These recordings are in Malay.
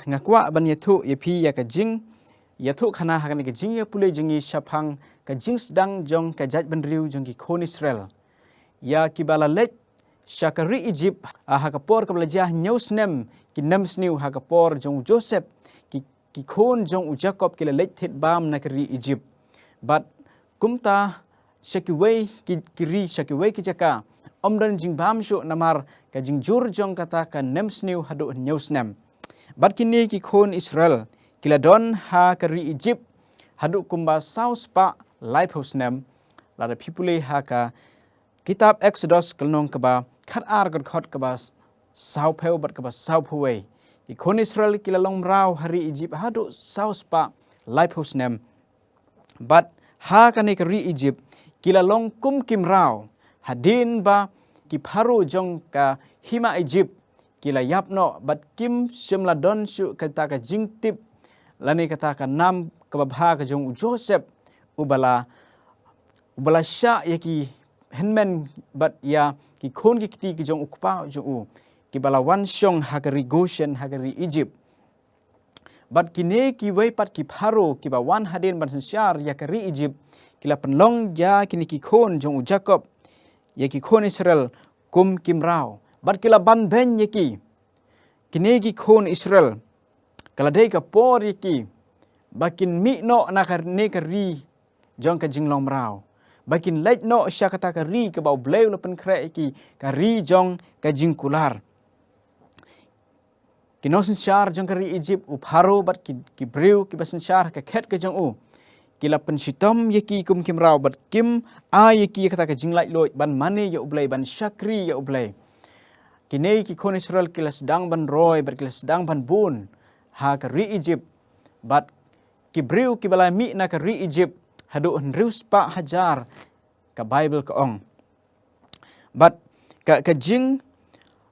ngakwa ban yathu yapi ya ka jing yathu khana hakan ka jing ya pule jingi shapang ka jing sedang jong ka jaj ban riu jong ki khon Israel ya ki bala lech syakari Egypt hakapor ka belajah newsnem ki namsniu hakapor jong Joseph ki khon jong Jacob ki lech thet bam na kari Egypt but kumta shakiway ki kiri shakiway ki jaka omdan jing bam shu namar ka jing jur jong kata ka namsniu hadu newsnem but kini ki khon Israel kiladon ha kari Egypt hadu kumba saus pa lifehouse nem la the people ha ka kitab Exodus kalnong kaba khat ar god khot kaba sau pheu bat kaba sau phuwei ki khon Israel kilalong rau hari Egypt hadu saus pa lifehouse nem but ha kani kari Egypt kilalong kum kim rau hadin ba ki pharu jong ka hima Egypt kila yapno bat kim shimla don shu kata ka jingtip lani kata ka nam kababha ka jong Joseph ubala sha yaki henmen bat ya ki khon ki kiti ki jong ukpa jong u ki bala wan shong hagari Goshen hagari Egypt bat kine ki wei pat ki pharo ki ba wan hadin ban syar ya kari Egypt kila penlong ya kini ki khon jong Jacob ya ki khon Israel kum kim rao bat kila ban ben yaki kine ki khon Israel kala dei ka por yaki bakin mi no na karne kari jong ka jinglom rao bakin leit no sya kata kari ka bau bleu lepen kre ki kari jong ka jingkular kinosen syar jong kari Egypt u pharo bat ki breu ki basen syar ka khet ka jong u kila pensitom yaki kum kim rao bat kim a yaki kata ka jinglai loi ban mane ya ublai ban syakri ya ublai kini ki khon Israel kila sedang ban roy bat kila sedang ban bun ha kari Egypt bat ki breu ki balai mi na kari Egypt hadu henrius pa hajar ka Bible ka ong bat ka jing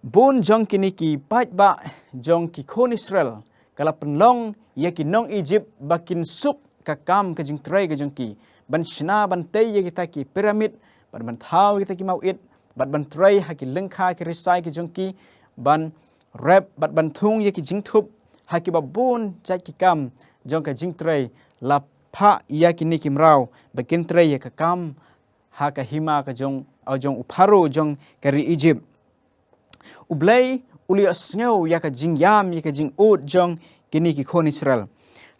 bun jong kini ki pait ba jong ki khon Israel kala penlong ya ki nong Egypt bakin suk ka kam ka jing trai ka jong ki ban shna ban tei ya kita ki pyramid ban thau kita ki mauit ban trai ha ki lengkha ki risai ki jong ki ban rap ban thung ya ki jing thup ha ki ba bun chai ki kam jong ka jing trai la pha ya ki ni kim rau bakin trai ya ka kam ha ka hima ka jong upharo jong kari Egypt ublai uli asngeu ya ka jing yam ya ka jing ud jong kini ki khon Israel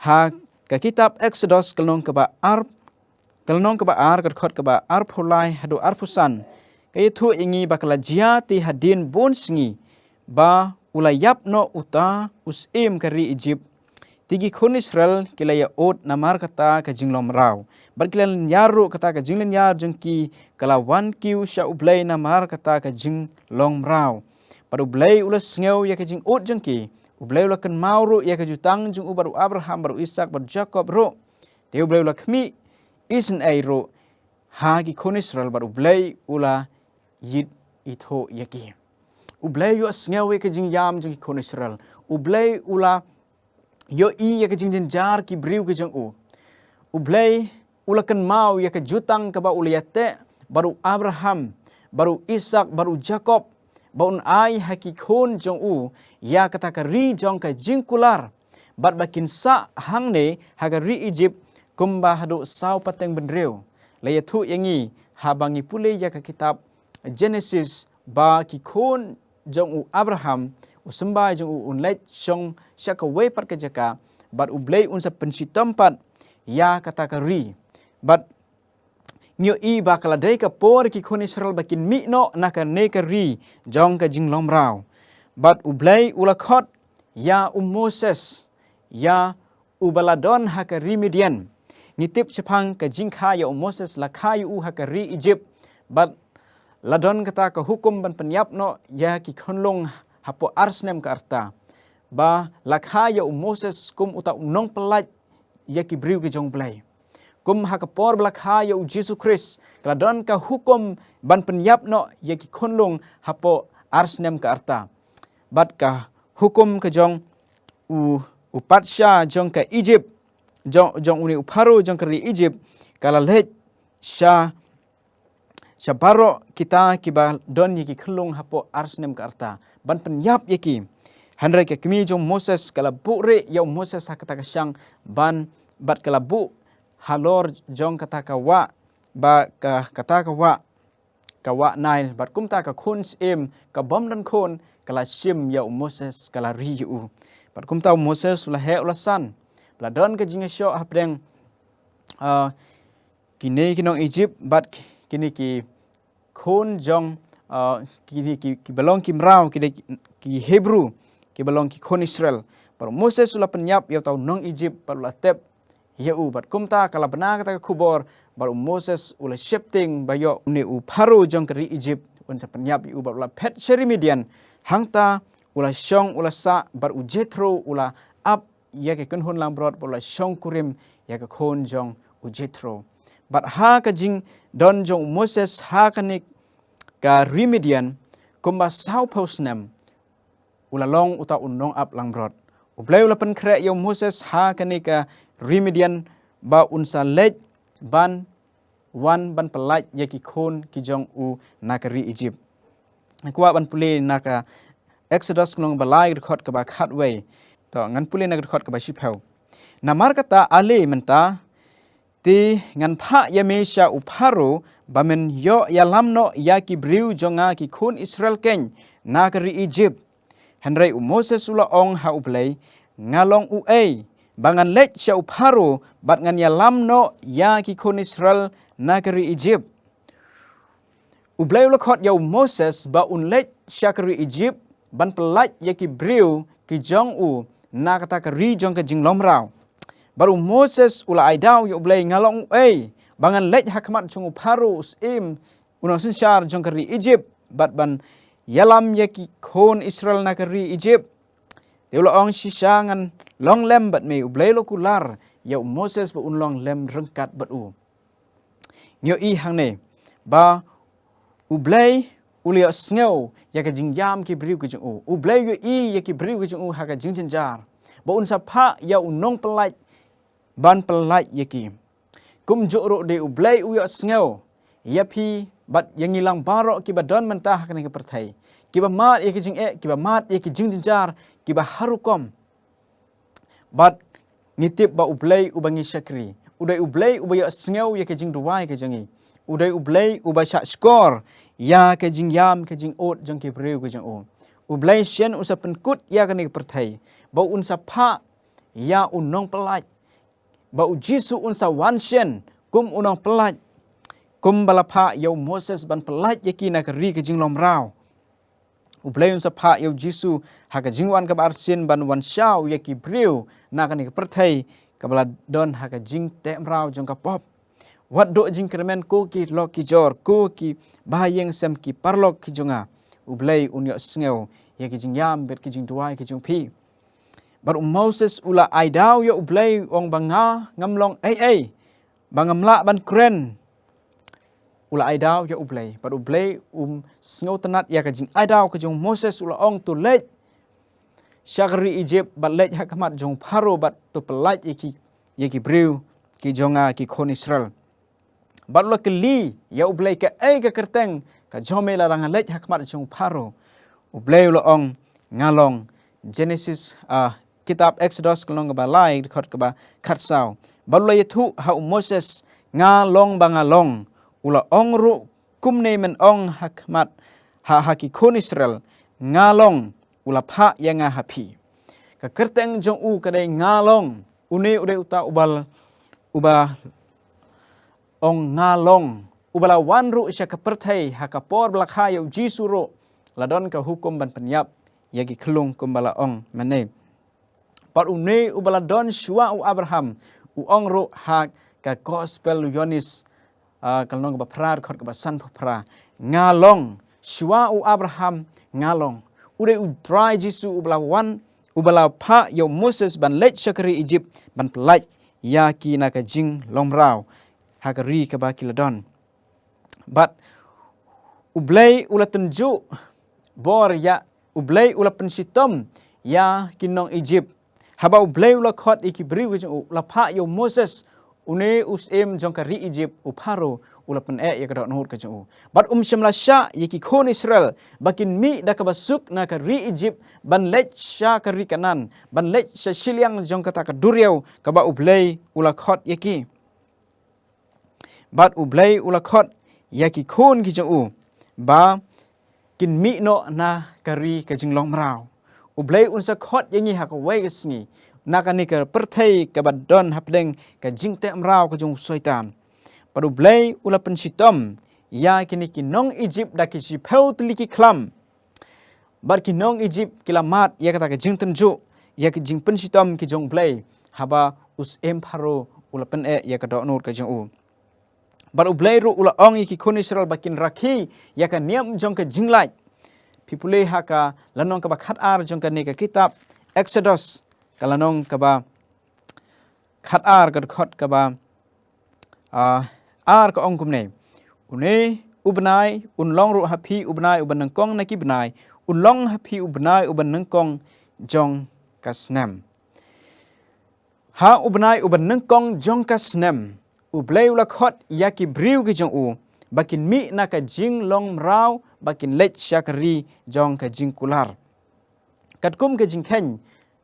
ha ka kitab Exodus kalnong ka ba ar ka khot ka ba ar phulai hadu ar phusan kay thu ingi bakala jia ti hadin bon sngi ba ulayap no uta usim kari Egypt tigi khon Israel kilaya od namar kata ka jinglom rau bar kilan yaru kata ka jinglen yar jengki kala wan kiu sha ublai namar kata ka jinglom rau bar ublai ulas ngeu ya ka jing od jengki ublai ula kan mauru ya ka jutang jung baru Abraham baru Ishak baru Jacob ro te ublai ula khmi isen ai ro ha ki khon Israel baru ublai ula yit itho yaki ublai yo sngew ya ka jing yam jung ki khon Israel ublai ula yo i ya ka jing jar ki briu ka jung u ublai ula kan mau ya ka jutang ka ba uliate baru Abraham baru Ishak baru Jacob baun ai haki khon jong u ya kata ka ri jong ka jingkular bat bakin sa hangne haga ri Egypt kumba hadu sau pateng benreu laya thu yangi habangi pule ya ka kitab Genesis ba ki khon jong u Abraham usamba jong u unlait jong syaka we par ka jaka bat ublei unsa pensitampat ya kata ka ri bat nyo i bakala dai ka por ki khon Israel bakin mi no na ka ne ka ri jong ka jinglom rau bat ublai ula khot ya Moses ya ubaladon ha ka ri Midian nitip chapang ka jingkha ya Moses la khai u ha ka ri Egypt bat ladon kata ka hukum ban penyap no ya ki khonlong hapo arsnem ka arta ba la khai ya Moses kum uta nong pelat ya ki briu ki jong blai kum hakapor blak ha ya Jesus Christ kladon ka hukum ban penyap no ya ki khonlong hapo arsnem ka arta bat ka hukum ka jong upatsya jong ka Egypt jong uni upharo jong kari Egypt kala leh sya baro kita kiba don yaki khulung hapo arsnem ka arta ban penyap yaki Handrai ke kami jong Moses kala bu re ya Moses hakata ka syang ban bat kala bu halor jong kata ka wa ba ka kata ka wa Nile bat kumta ka khun em ka bom dan khon kala sim ya Moses kala ri u bat kumta Moses ula he ula san la don ka jinga syo hapdeng kini kinong Egypt bat kini ki khun jong kini ki belong ki mrau ki Hebrew ki belong ki khun Israel par Moses ula penyap ya tau nong Egypt par ula tep ya u bat kumta kala bena kata kubor baru Moses ula shifting bayo ne u Pharaoh jong kari Egypt unsa penyap u bar ula pet Midian hangta ula syong ula sa bar u Jethro ula up ya ke kunhun lang brot ula syong kurim ya ke khon jong u Jethro bat ha ka jing don jong Moses ha kanik ka Midian kumba sau posnem ula long uta unong up lang brot ublay ula pen kre yo Moses ha kanik ka Midian ba unsa lej ban wan ban pelaj yaki khon ki jong u nakari Egypt. Kwa ban puli naka Exodus knong balai record ka ba khatway. To ngan puli nak record ka ba shipau. Namar kata ale menta ti ngan pha yamesha u Pharaoh bamen yo ya lamno yaki briu jonga ki khon Israel ken nakari Egypt. Henry u Moses ula ong ha ublay ngalong u bangan lej sya u Pharaoh bat ngan ya lamno ya ki khon Israel nakari Egypt. Ublay ula khot ya Moses ba un lej sya kari Egypt ban pelaj ya ki briu ki jong u nakata kari jong ka jinglom raw. Baru Moses ula aidaw ya ublay ngalong bangan lej hakmat jong u Pharaoh im unang sinsyar jong kari Egypt bat ban yalam ya ki khon Israel nakari Egypt. Tiula ong sisangan long lem bat me ublay lo kular ya Moses ba unlong lem rengkat bat u. Nyo hang ne ba ublay ulia sngew ya ka jingyam ki briu ki jung u. Ublay yo ya ki briu ki jung u ha ka jingjenjar. Ba unsa pha ya unong pelaj ban pelaj ya ki. Kum joro de ublay uya sngew ya pi bat yang ilang baro ki badon mentah ka ni perthai. Kiba mat ya ki jing kiba mat ya ki jingjenjar kiba harukom. Bat ngitip ba ublay ubangi syakri. Udai ublay ubaya sngew ya ke jing duwai ke jangi. Udai ublay ubaya skor ya ke jing yam ke jing ot jang ke breu ke jang o. Ublay sien usa penkut ya ke ni perthai. Ba unsa pha ya unong pelaj. Ba ujisu unsa wan sien kum unong pelaj. Kum balapha ya Moses ban pelaj ya ki na keri ke jing lom raw. Ublay unsa pha ya Jisu ha ke jing wan ka bar sien ban wan syau ya ki breu na ke ni perthai kabala don ha ka jing tem raw jong ka pop. Wat do jing kremen ko ki lok ki jor ko ki bahayeng sem ki parlok ki jonga. Ublay unyo sngew ya ki jing yam bet ki jing duai ki jong pi. Bar Moses ula aidaw ya ublay ong banga ngamlong bangamla ban kren. Ula aidaw ya ublay. Bar ublay sngew tenat ya ka jing aidaw ka jong Moses ula ong tu lej syakri Egypt bat lej hakamat jong Pharaoh bat tu pelaj ki breu ki jonga ki khon Israel. Bat ula keli ya ublay ka ka kerteng ka jome la rang lej hakamat jong Pharaoh. Ublay ula ong ngalong Genesis kitab Exodus kelong ba lai khot ka ba khatsau. Bat ula yathu ha Moses ngalong bangalong ula ong ru kumne men ong hakamat ha ki khon Israel ngalong ula pha yang hapi. Ka kerteng jong u kadai ngalong une ude uta uba ong ngalong ubala wanru sya ka perthai ha ka por blakha ya jisuro ladon ka hukum ban penyap yagi kelung kumbala ong mane. Par une ubala don syua u Abraham u ong ru ha ka gospel Yonis kalnong ba prar khot ba san pra ngalong syua u Abraham ngalong ude u dry Jisu ubala pha yo Moses ban lej syakari Egypt ban pelaj ya ki na ka jing lomraw hakari ka ba kiladon. But ublay ula tunju bor ya ublay ula pensitom ya kinong Egypt. Haba ublay ula khot iki briu ula pha yo Moses une usem jong ka ri Egypt u Pharaoh ulapan ya ka dot nohut ka jong bat syamla sha yaki khon Israel bakin mi da ka basuk na ka ri Egypt ban lech sha ka ri kanan ban lech sha shiliang jong ka ta ka duriau ka ba ublei ula khot yaki bat ublei ula khot yaki khon ki jong ba kin mi no na kari ka jinglong mrau ublei unsa khot yangi ha ka wai sngi na ka ni ka perthai ka badon hapdeng ka jingte mrau ka jong soitan padu blei ula pensitom ya kini kinong Egypt da ki jipeu tliki klam bar kinong Egypt kilamat ya kata ka jingten ju ya ki jing pensitom ki jong blei haba us Pharaoh ula pen ya ka do nur ka jong bar ublei ru ula ong ki khon Israel bakin rakhi ya ka niam jong ka jinglai pipule ha ka lanong ka ba khat ar jong ka ni ka kitab Exodus ka lanong ka ba khat ar ka khot ka ba ar ka ong kumne une ubnai unlong ru hapi ubnai uban nang kong na ki bnai unlong hapi ubnai uban nang kong jong kasnem ha ubnai uban nang kong jong kasnem ublei ula khot yaki briu ki jong u bakin mi na ka jing long rau bakin lech syakari jong ka jing kular katkum ka jing khen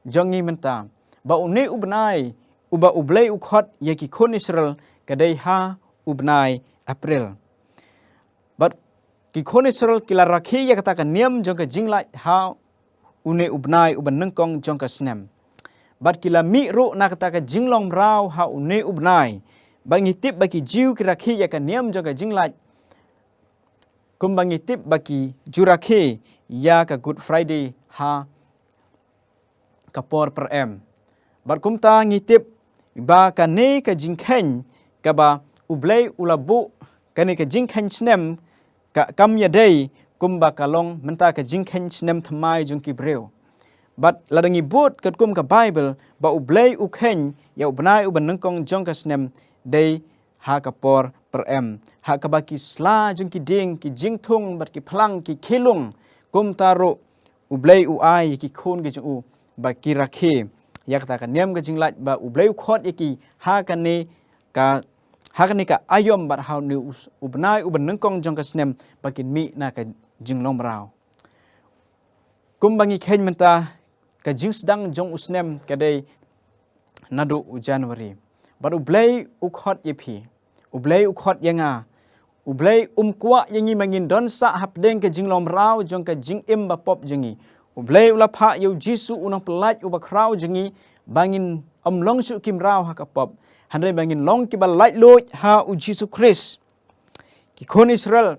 jong ngi menta ba une ubnai uba ublei u khot yaki khon Israel kadai ha ubnai April but ki khon Israel kila rakhi ya kata ka niam jong ka jing lai ha une ubnai uban nangkong jong ka snem but kila mi ru na kata ka jing long rau ha une ubnai bangi tip baki jiu ki rakhi ya ka niam jong ka jing lai kum bangi tip baki jurakhe ya ka Good Friday ha kapor per em bar kum ta ngitip ba ka ne ka jing khen ka ba ublei ulabu ka ne ka jing khen snem ka kam ya dei kum ba ka long menta ka jing khen snem thamai jong ki breu but ladangi but kat kum ka Bible ba ublei u khen ya ubnai uban nangkong jong ka snem dei ha kapor per em ha ka ba ki sla jong ki ding ki jing thung bat ki phlang ki khilung kum taro ublei u ai ki khon ki jong u ba ki rakhe ya kata ka niam ka jinglat ba ublei khot yaki ha ka ne ka ayom bat how ni ubnai uban nangkong jong ka snem bakin mi na ka jinglong brau kum bangi khen menta ka jing sedang jong usnem ka dei nadu January but ublei u khot yepi ublei u khot yanga ublei kwa yangi mangin don sa hapdeng ka jinglong brau jong ka jing im ba pop jengi ublei ula pha yu Jisu unang pelat uba krau jengi bangin long su kim rau ha kapop handai bangin long ki ba light loy ha u Jisu Christ ki khon Israel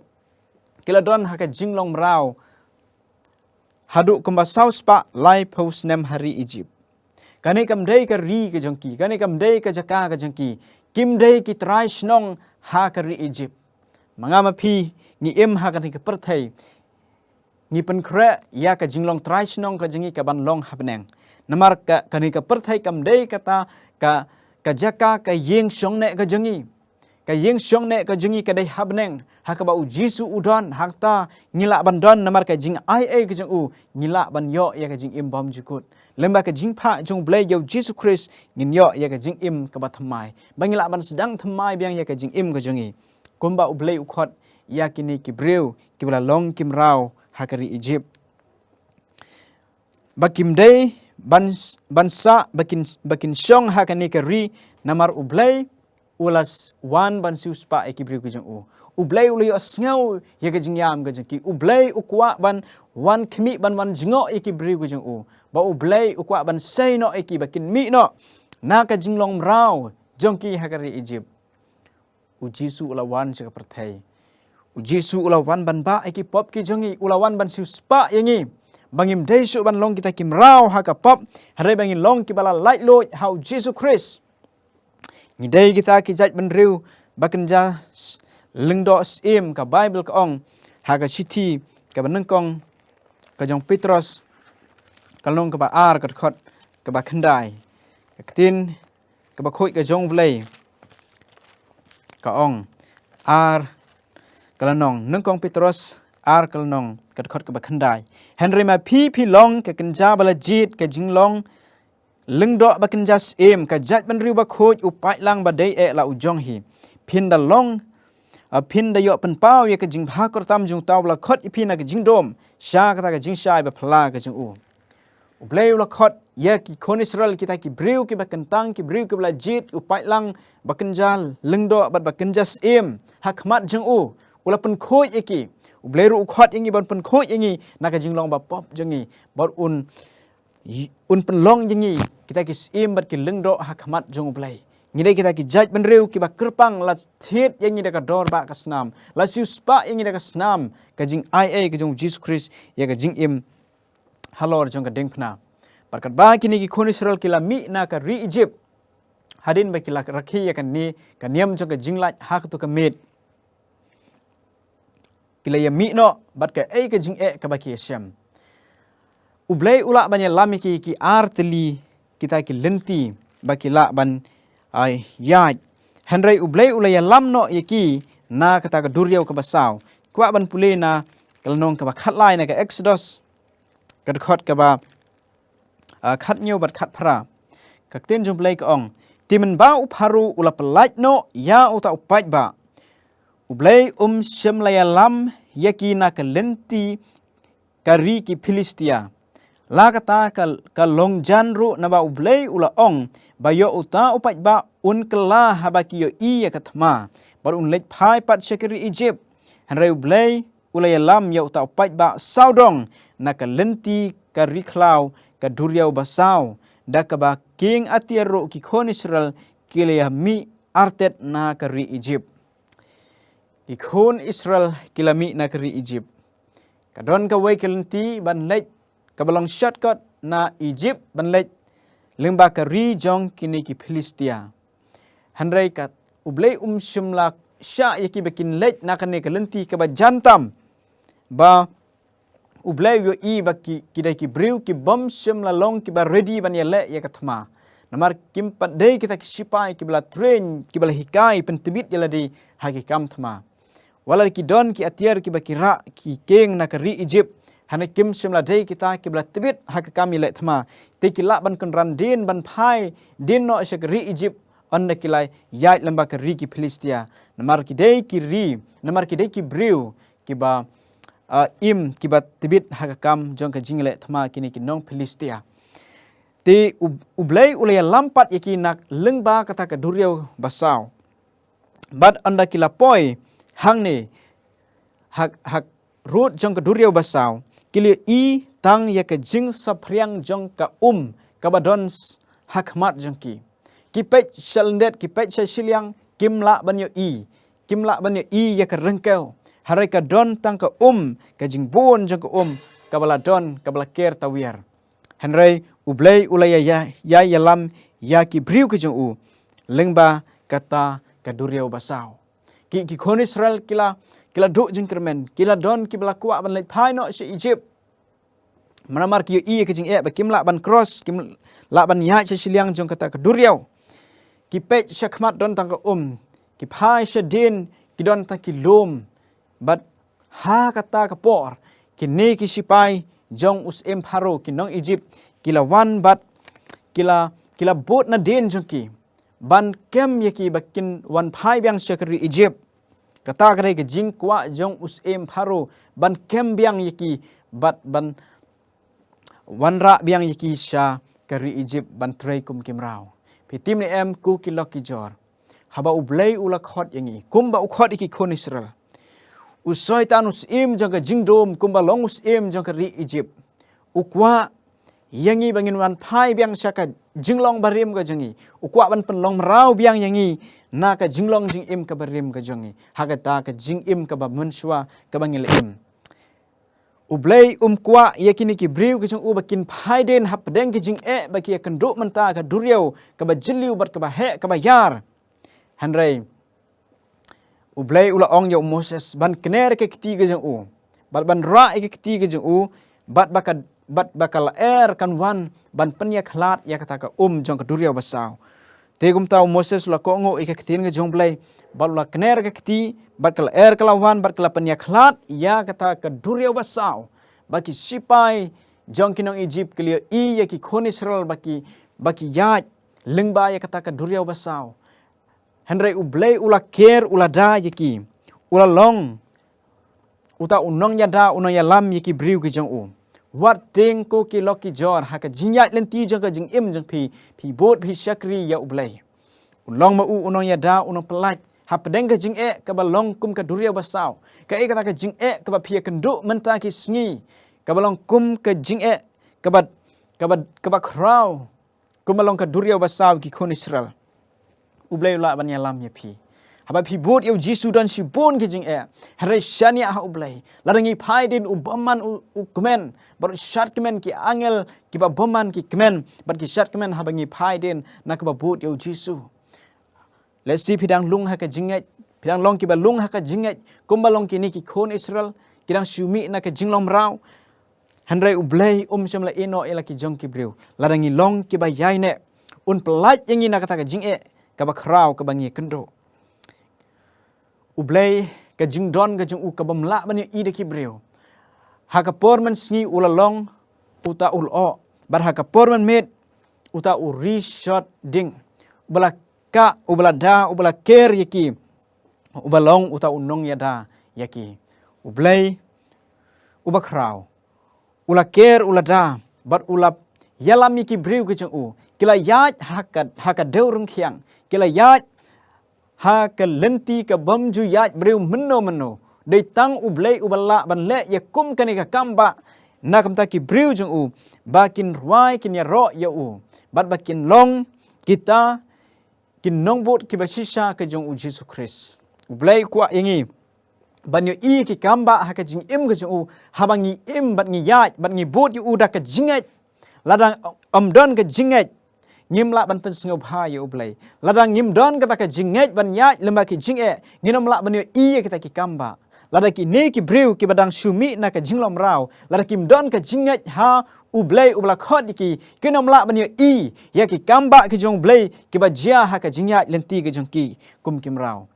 kila don ha ka jinglong rau hadu kumba saus pa lai pos nem hari Egypt kane kam dei ka ri ka jongki kane kam dei ka jaka ka jongki kim dei ki trai snong ha ka ri Egypt mangama phi ni em ha ka ni ka perthai ni pen kre ya ka jinglong trai snong ka jingi ka ban long hapneng namar ka kani ka perthai kam dei kata ka jaka ka yeng song ne ka jingi ka yeng song ne ka jingi ka dei hapneng ha ka ba u Jisu udon hakta ngila ban don namar ka jing ai ka jing u ngila ban yo ya ka jing im bom jukut lemba ka jing pha jong blai yo Jisu Christ ngin yo ya ka jing im ka ba thamai bangila ban sedang thamai biang ya ka jing im ka jingi kumba u blai u khot ya kini ki breu ki bala long kim rau hakari Egypt bakim dei bansa bakin syong hakani kari namar ublei ulas wan ban siuspa ekibri kujung ublei uli asngau ya gajing yam gajing ki ublei ukwa ban wan khmi ban wan jingo ekibri kujung ba ublei ukwa ban sei no eki bakin mi no na ka jinglong rau jongki hakari Egypt u Jisu ula wan chaka perthai u Jisu ulawan ban ba eki pop ki jongi ulawan ban siuspa yangi bangim deisu ban long kita kim rau ha ka pop hare bangin long ki bala light loy how Jesus Christ ni dei kita ki jaj ban riu bakin ja lengdo sim ka Bible ka ong ha ka city ka ban nangkong ka jong Petrus ka long ka ba ar ka khot ka ba khandai ka tin ka ba khoi ka jong vlei ka ong ar kalanong nangkong Petrus ar kalanong kat khot ka ba khandai Henry ma phi long ka kinja bala jit ka jinglong lengdo bakin jas ka jat ban riu ba khoj upai lang ba dei la ujong hi phin da long phin da yo pen pau ye ka jing bha kor tam jung taw la khot iphin na ka jing dom sha ka ta ka jing shai ba phla ka jing u ublei la khot ye ki kon Israel kita ki briu ki ba kentang ki briu ki bla jit upai lang bakin jal lengdo bat bakin jas hakmat jung u ula pen khoj ki ublei ru khot ingi ban pen khoj ingi na ka jing long ba pop jungi bor un penlong jengi kita kis bat ki lengdo hakmat jong ublai ngide kita ki jaj benreu ki ba kerpang la thet yang ida ka dor ba ka snam la siuspa yang ida ka snam ka jing ia ka jong Jesus Christ ya ka jing halor jong ka dengpna barkat ba kini ki kon Israel ki la mi na ka ri Egypt hadin ba ki la rakhi ya kan ni ka niam jong ka jing la hak tu ka met kila ya mi no bat ka ka jing ka ba ki Shem ublei ula banyak lami ki arteli kita ki lenti baki la ban ai yaj henry ublei ula ya lamno ki na kata ka duriau ka basau kwa ban pule na kalnong ka ba khatlai na ka Exodus ka khot ka ba khat nyu bat khat phra ka tin jum blei ka ong timen ba upharu ula pelaj no ya uta upaj ba ublei shem la ya lam yaki na ka lenti kari ki Filistia la kata ka long jan ru na ba ublei ula ong ba yo uta upat ba un kala habaki yo ya kathma bar un lek phai pat shekeri Egypt hanrai ublei ula ya lam yo uta upat ba saudong na ka lenti ka riklau ka duriau basau da ka ba king atiaro ki kon Israel kile ya mi artet na ka ri Egypt ki kon Israel kilami na ka ri Egypt kadon ka wei kelenti ban lek kabalong shortcut na Egypt banlek limba ka jong kini ki Filistia hanrai kat ublei shimla sha yaki bakin lek na kane kalenti ka ba jantam ba ublei yo baki kidai ki briu ki bom shimla long ki ba ready ban yele ya kathma namar kim pat dei kita ki sipai ki bla train ki bla hikai pentibit yala di hakikam thma wala ki don ki atiar ki bakira ki keng na ka Egypt hana kim simla dei kita ki bla tibit hak kami le thma te ki la ban kan ran din ban phai din no shek ri Egypt on na kilai yai lamba ka ri ki Filistia namar ki dei ki ri namar ki dei ki briu ki ba ki ba tibit hak kam jong ka jingle thma kini ki nong Filistia te ublei ulaya lampat yaki nak lengba kata ka duriau basau bad anda kila poi hangne hak rut jong ka duriau basau kili tang ya ka jing sapriang jong ka kabadon hakmat jong ki pech shalndet ki pech shiliang kimla banyo kimla banyo ya ka rengkau harai ka don tang ka ka jing bon jong ka kabala don kabala ker tawir henry ublei ulaya ya lam ya ki briu ka jong lengba kata ka duriau basau ki kon Israel kila do jing kermen kila don ki bala kuat ban lek phai no se Egypt manamar ki ke jing ba kim la ban cross kim la ban ya se siliang jong kata ka duriau ki pech shakmat don tang ka ki phai se din ki don tang ki lom bat ha kata ka por ki ne ki sipai jong pharo ki nong Egypt kila wan bat kila bot na din jong ki ban kem yaki bakin wan phai biang sekeri Egypt kata kare ke jing kwa jong pharo ban kem biang yaki bat ban wanra biang yaki sha kari Egypt ban trei kum kimrau pitim ni ku kilok ki jor haba ublei ulak hot yangi kumba ukhot iki kon Israel usoi tan jong ka jingdom kumba long jong kari Egypt ukwa yangi bangin wan phai biang saka jinglong barim ka jangi ukwa ban penlong rau biang yangi na ka jinglong jing ka barim ka jangi hagata ka jing ka ba menswa ka bangil ublei kwa yakini ki briu ki jong bakin phai den hapdeng ki jing baki kan do menta ka duriau ka ba jiliu bat ka ba he ka ba yar hanrei ublei ula ong yo Moses ban kner ke kiti ka jong bat ban ra ke kiti ka jong bat bakal kan wan ban penya khlat ya kata ka jong ka duriau basau tegum tau Moses la ko ngo ke ktin ga jong blai bal la kner ka kti bakal kala wan bakal penya khlat ya kata ka duriau basau baki sipai jong kinong Egypt klia ya ki kon Israel baki baki yaj lengba ya kata ka duriau basau. Henry ublay ula ker ula da yaki ula long uta unong ya da unong ya lam yaki briu ki jong u. Wat ting ko ki loki jor haka jingyat lenti jong ka jing im jong pi bot pi syakri ya ublay. Ulong ma u unong ya da unong pelat ha pedeng ka jing ka balong kum ka duriau basau. Ka kata ka jing ka ba pia kenduk menta ki sngi ka balong kum ka jing ka ba kraw kum balong ka duriau basau ki kon Israel. Ublay ula ban ya lam ya pi. Haba pi bot yau Jisu dan si bon ki jing Hare shania ha ublay. Ladangi pai din ubaman u kemen. Baru syat kemen ki angel ki ba boman ki kemen. Bat ki syat kemen haba ngi pai din na ka ba bot yau Jisu. Lesi pidang lung ha ka jinget. Pidang long ki ba lung ha ka jinget. Kumba long ki ni ki kon Israel. Kidang syumi na ka jinglom rau. Handrai ublay syamla eno ela ki jong ki briu. Ladangi long ki ba yai ne. Un pelat yang ina kata ka jing ka ba kraw ka ba ngi kendo. Ublay ka jing don ka jing u ka bamla ban ida ki briu. Ha ka porman sngi ulalong uta ulo. Bar ha ka porman met uta u reshot ding. Ubala ka ubala da ubala ker yaki. Ubalong uta unong yada yaki. Ublay uba kraw. Ula ker ula da bar ulap yalam yaki briu ka jing u. Kila yaj haka deurung khiang. Kila yaj ha ka lenti ka bamju yaj briu meno. Dei tang ublay ubala ban le ya kum kani ka kamba. Na kamta ki briu jung u. Bakin ruai kin ya ro ya u. Bat bakin long kita kin nongbot ki basisha ka jung u Jesu Christ. Ublay kwa yangi. Banyo ki kamba ha ka jing im ka jung u. Habangi im bat ngi yaj bat ngi bot yu u da ka jinget. Ladang amdon ka jinget. Ngimla ban pensengau bahaya ublay. Ladang ngimdon kata ka jinget ban yaj lemba ki jinget. Nginomla ban kita ki kamba. Lada ki ne ki briu ki badang syumi na ka jinglom rau. Lada ki mdon ka jinget ha ublay ubla khot ki. Kinomla ban ya ki kamba ki jong blay ki bajia ha ka jingat lenti ki jong ki kum kim rau.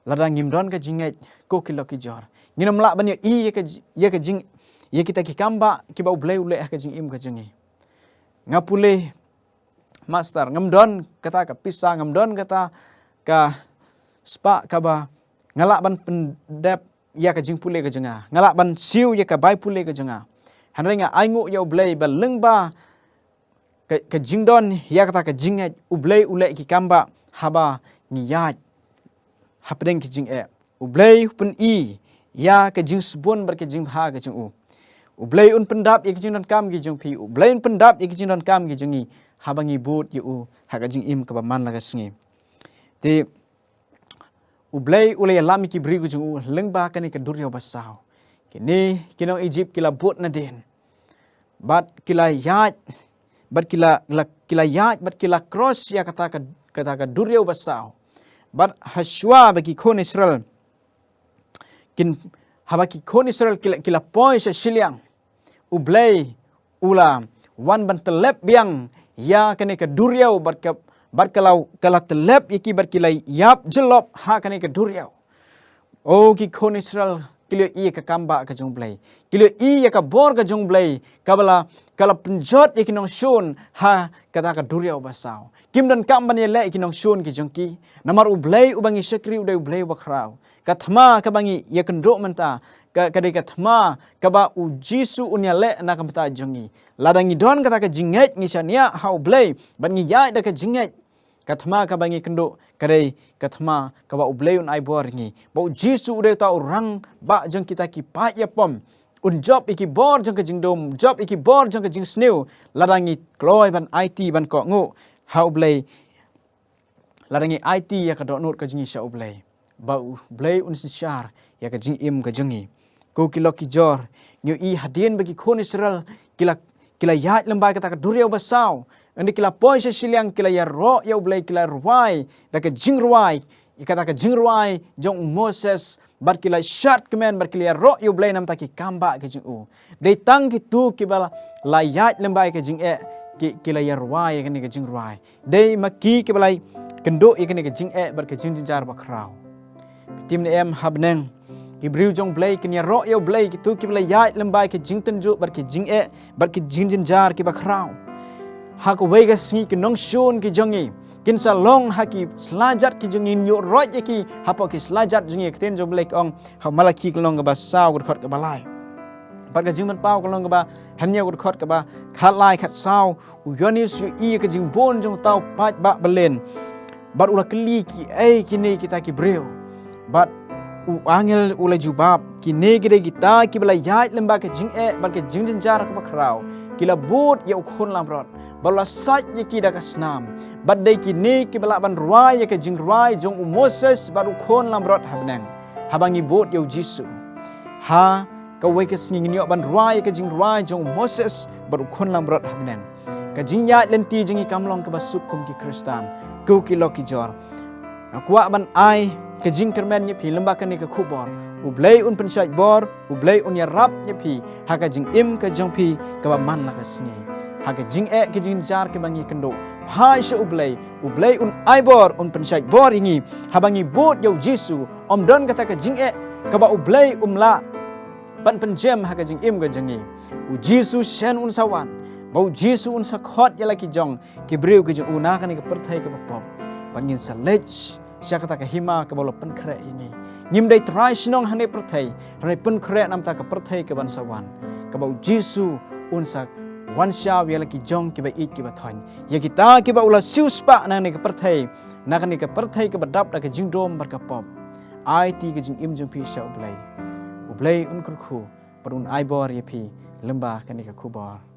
Lada ngimdon ka jinget ko ki loki jor. Nginomla ban ya ka jing ya kita ki kamba ki ba ublay ule ha ka jing im ka jengi. Ngapule master ngamdon kata ka pisang ngamdon kata ka spa ka ba ngalak ban pendap ya ka jing pule ka jenga ngalak ban siu ya ka bai pule ka jenga hanrenga aingu ya ublay ba lengba ka jingdon ya kata ka jinget ublay ule ki kamba haba ngiyat hapdeng ki jing ublay pun ya ka jing subon bar ka jing ha ka jing u ublay un pendap ya ka jing don kam ki jing pi ublay un pendap ya ka jing don kam ki jingi habangi bot yu haka jing im ka man laga singi te ublay ulay lami ki brigu jung lengba kani ka duryo basau kini kinong Egypt kila bot na din bat kila yaj bat kila yaj bat kila cross ya kata ka duryo basau bat haswa bagi kon Israel kin habaki kon Israel kila poy sa siliang ublay ula wan ban telep biang ya kani ka duriau bat kalau telep yaki bat kilai yap jelop ha kani ka duriau. Oh ki kon Israel kilo ka kamba ka jong blay. Kilo ya ka bor ka jong blay. Kala penjot yaki nong shun ha kata ka duriau basau. Kim dan kamba ni le yaki nong shun ki jong ki. Namar ublay ubangi syakri uday ublay bakraw. Kathma kabangi ya kendok menta. Kadai kathma kaba u Jisu unya le na kamta jongi. Ladangi don kata ka jinget ngisania ha ublay ban ngi ya da ka jinget. Kathma kabangi kendok kadai kathma kaba ublay un ai bor ngi. Ba u Jisu uday ta orang ba jong kita ki pa ya pom. Un job iki bor jong ka jingdom, job iki bor jong ka jing snew. Ladangi kloy ban IT ban ko ngu ha ublay. Ladangi IT ya ka donut ka jingi sha ublay. Ba ublay un syar ya ka jing im ka jongi. Ko kilo ki jor nyu hadien bagi kon Israel kila yat lembai kata ka duriau basau andi kila poy sa siliang kila ya ro ya ublay kila ruai da ka jing ruai ikata ka jing ruai jong Moses bar kila shat kemen bar kila ro ya ublay nam ta ki kamba ka jing u dei tang ki tu ki bala la yat lembai ka jing kila ya ruai ka ni ka jing ruai dei maki ki balai kendo ikani ka jing bar ka jing jar bakrau tim ne em habneng Ibriu jong blay kini ro yo blay kitu ki blay yai lembai ki jing tenju bar ki jing bar ki jing jar ki bakrau hak wega singi ki nong shon ki jongi kin sa long haki selajat ki jongi nyo roj ki hapa ki selajat jongi kten jom lek ong ha malaki ki long ka ba saw ko khot ka balai pat ka jingman pau ka long ka ba hanya ko khot ka ba khat lai khat saw u yoni su i ka jing bon jong tau pat ba belen bat ula kli ki kini kita ki breu bat u angel ula jubab ki negre kita ki bala yat lemba ke jing bat ke jing jar ka bakrau kila bot ya ukhon lam rot bala sat ye ki da ka snam bat dai ki ne ki bala ban ruai ye ke jing ruai jong u Moses bat ukhon lam rot habnang habangi bot yo Jisu ha ka we ke sning ni ban ruai ye ke jing ruai jong Moses bat ukhon lam rot habnang ka jing ya lenti jing i kamlong ka basuk kum ki Kristan ku ki lo ki jor akwa ban ai ke jing kermen ye pi lemba kan ni ka khubor u blai un pensyai bor u blai un ya rap ye pi ha ka jing im ka jong pi ka ba man la ka sni ha ka jing ke jing jar ke bangi kendo ha sha u blai un ai bor un pensyai bor ingi ha bangi bot yo Jisu om don kata ka jing ka ba u blai la ban penjem ha ka jing im ka jangi u Jisu shen un sawan bau Jisu un sa khot ya la ki jong ki breu ki jong una ka ni ka perthai ka pop ban sa lech siya kata ka hima ka bolo pen kre ini ngim dai trai sinong hane perthai rai pen kre nam ta ka perthai ka ban sawan ka bau Jisu un sa wan sha wi la ki jong ki ba ik ki ba thon ye kita ki ba ula siu spa na ne ka perthai na ka ni ka perthai ka badap da ka jing dom bar ka pop ai ti ka jing im jong pi sha ublai un kurkhu par un ai bor ye pi lemba ka ni ka khubor